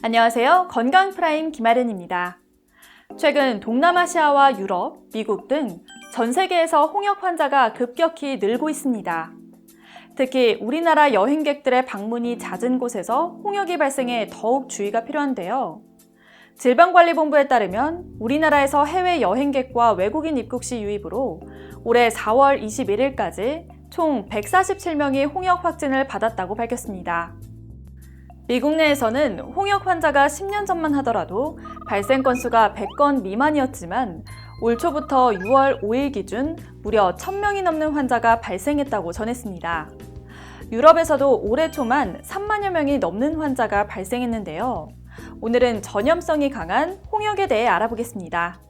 안녕하세요. 건강프라임 김아른입니다. 최근 동남아시아와 유럽, 미국 등 전 세계에서 홍역 환자가 급격히 늘고 있습니다. 특히 우리나라 여행객들의 방문이 잦은 곳에서 홍역이 발생해 더욱 주의가 필요한데요. 질병관리본부에 따르면 우리나라에서 해외 여행객과 외국인 입국 시 유입으로 올해 4월 21일까지 총 147명이 홍역 확진을 받았다고 밝혔습니다. 미국 내에서는 홍역 환자가 10년 전만 하더라도 발생 건수가 100건 미만이었지만 올 초부터 6월 5일 기준 무려 1000명이 넘는 환자가 발생했다고 전했습니다. 유럽에서도 올해 초만 3만여 명이 넘는 환자가 발생했는데요. 오늘은 전염성이 강한 홍역에 대해 알아보겠습니다.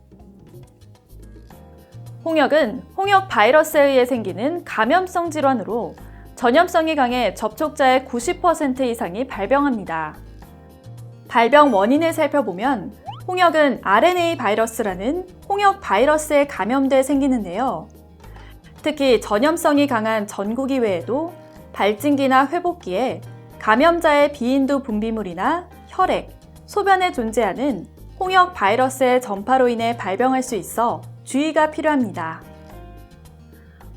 홍역은 홍역 바이러스에 의해 생기는 감염성 질환으로 전염성이 강해 접촉자의 90% 이상이 발병합니다. 발병 원인을 살펴보면 홍역은 RNA 바이러스라는 홍역 바이러스에 감염돼 생기는데요. 특히 전염성이 강한 전구기 외에도 발진기나 회복기에 감염자의 비인두 분비물이나 혈액, 소변에 존재하는 홍역 바이러스의 전파로 인해 발병할 수 있어 주의가 필요합니다.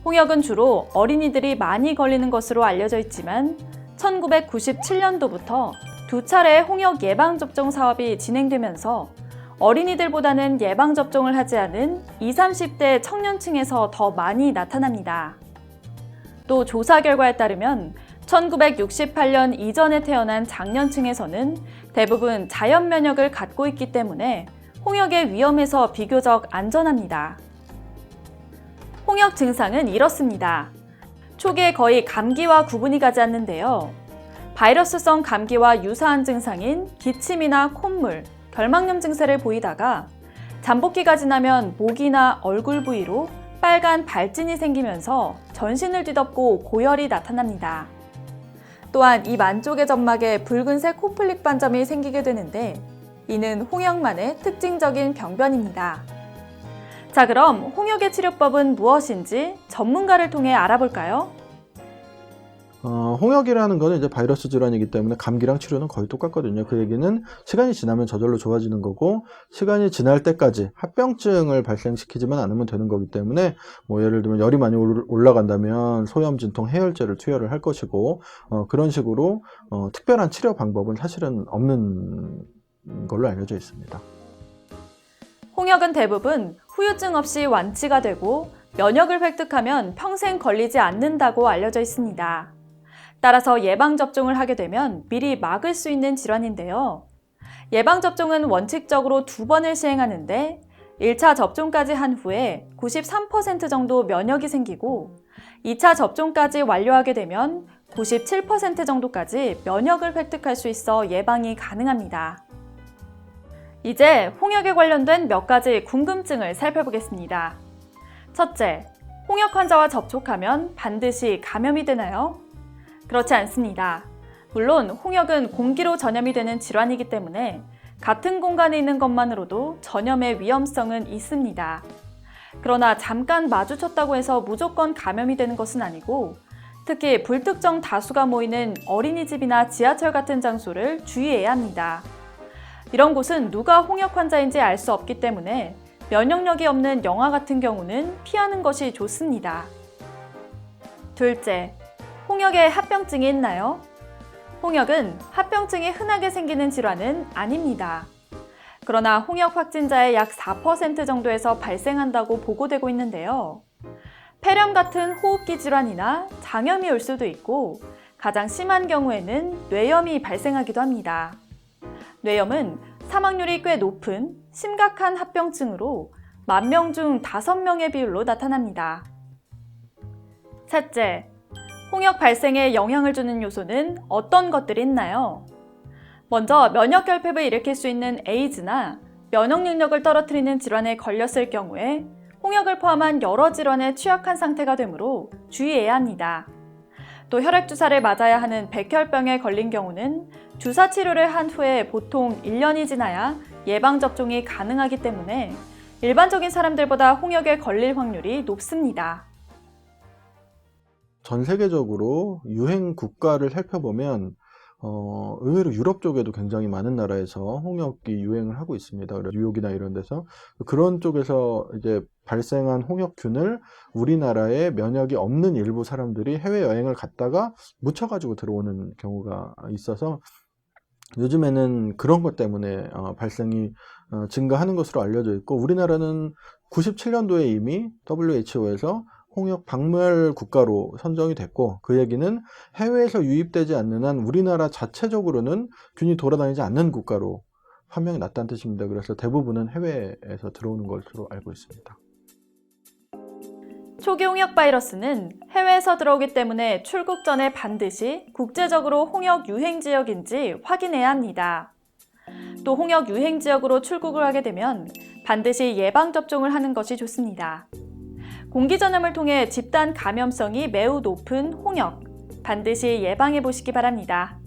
홍역은 주로 어린이들이 많이 걸리는 것으로 알려져 있지만 1997년도부터 2차례의 홍역 예방접종 사업이 진행되면서 어린이들보다는 예방접종을 하지 않은 20, 30대 청년층에서 더 많이 나타납니다. 또 조사 결과에 따르면 1968년 이전에 태어난 장년층에서는 대부분 자연 면역을 갖고 있기 때문에 홍역의 위험에서 비교적 안전합니다. 홍역 증상은 이렇습니다. 초기에 거의 감기와 구분이 가지 않는데요. 바이러스성 감기와 유사한 증상인 기침이나 콧물, 결막염 증세를 보이다가 잠복기가 지나면 목이나 얼굴 부위로 빨간 발진이 생기면서 전신을 뒤덮고 고열이 나타납니다. 또한 입 안쪽의 점막에 붉은색 코플릭 반점이 생기게 되는데 이는 홍역만의 특징적인 병변입니다. 자, 그럼 홍역의 치료법은 무엇인지 전문가를 통해 알아볼까요? 홍역이라는 거는 이제 바이러스 질환이기 때문에 감기랑 치료는 거의 똑같거든요. 그 얘기는 시간이 지나면 저절로 좋아지는 거고, 시간이 지날 때까지 합병증을 발생시키지만 않으면 되는 거기 때문에, 예를 들면 열이 많이 올라간다면 소염, 진통, 해열제를 투여를 할 것이고, 그런 식으로 특별한 치료 방법은 사실은 없는 걸로 알려져 있습니다. 홍역은 대부분 후유증 없이 완치가 되고 면역을 획득하면 평생 걸리지 않는다고 알려져 있습니다. 따라서 예방접종을 하게 되면 미리 막을 수 있는 질환인데요. 예방접종은 원칙적으로 2번을 시행하는데 1차 접종까지 한 후에 93% 정도 면역이 생기고 2차 접종까지 완료하게 되면 97% 정도까지 면역을 획득할 수 있어 예방이 가능합니다. 이제 홍역에 관련된 몇 가지 궁금증을 살펴보겠습니다. 첫째, 홍역 환자와 접촉하면 반드시 감염이 되나요? 그렇지 않습니다. 물론 홍역은 공기로 전염이 되는 질환이기 때문에 같은 공간에 있는 것만으로도 전염의 위험성은 있습니다. 그러나 잠깐 마주쳤다고 해서 무조건 감염이 되는 것은 아니고 특히 불특정 다수가 모이는 어린이집이나 지하철 같은 장소를 주의해야 합니다. 이런 곳은 누가 홍역 환자인지 알 수 없기 때문에 면역력이 없는 영아 같은 경우는 피하는 것이 좋습니다. 둘째, 홍역에 합병증이 있나요? 홍역은 합병증이 흔하게 생기는 질환은 아닙니다. 그러나 홍역 확진자의 약 4% 정도에서 발생한다고 보고되고 있는데요. 폐렴 같은 호흡기 질환이나 장염이 올 수도 있고 가장 심한 경우에는 뇌염이 발생하기도 합니다. 뇌염은 사망률이 꽤 높은 심각한 합병증으로 10,000명 중 5명의 비율로 나타납니다. 셋째, 홍역 발생에 영향을 주는 요소는 어떤 것들이 있나요? 먼저 면역결핍을 일으킬 수 있는 에이즈나 면역 능력을 떨어뜨리는 질환에 걸렸을 경우에 홍역을 포함한 여러 질환에 취약한 상태가 되므로 주의해야 합니다. 또 혈액주사를 맞아야 하는 백혈병에 걸린 경우는 주사 치료를 한 후에 보통 1년이 지나야 예방접종이 가능하기 때문에 일반적인 사람들보다 홍역에 걸릴 확률이 높습니다. 전 세계적으로 유행 국가를 살펴보면 의외로 유럽 쪽에도 굉장히 많은 나라에서 홍역이 유행을 하고 있습니다. 그래서 뉴욕이나 이런 데서 그런 쪽에서 이제 발생한 홍역균을 우리나라에 면역이 없는 일부 사람들이 해외여행을 갔다가 묻혀가지고 들어오는 경우가 있어서 요즘에는 그런 것 때문에 발생이 증가하는 것으로 알려져 있고, 우리나라는 97년도에 이미 WHO에서 홍역 박멸 국가로 선정이 됐고, 그 얘기는 해외에서 유입되지 않는 한 우리나라 자체적으로는 균이 돌아다니지 않는 국가로 판명이 났다는 뜻입니다. 그래서 대부분은 해외에서 들어오는 것으로 알고 있습니다. 초기 홍역 바이러스는 해외에서 들어오기 때문에 출국 전에 반드시 국제적으로 홍역 유행 지역인지 확인해야 합니다. 또 홍역 유행 지역으로 출국을 하게 되면 반드시 예방접종을 하는 것이 좋습니다. 공기 전염을 통해 집단 감염성이 매우 높은 홍역, 반드시 예방해 보시기 바랍니다.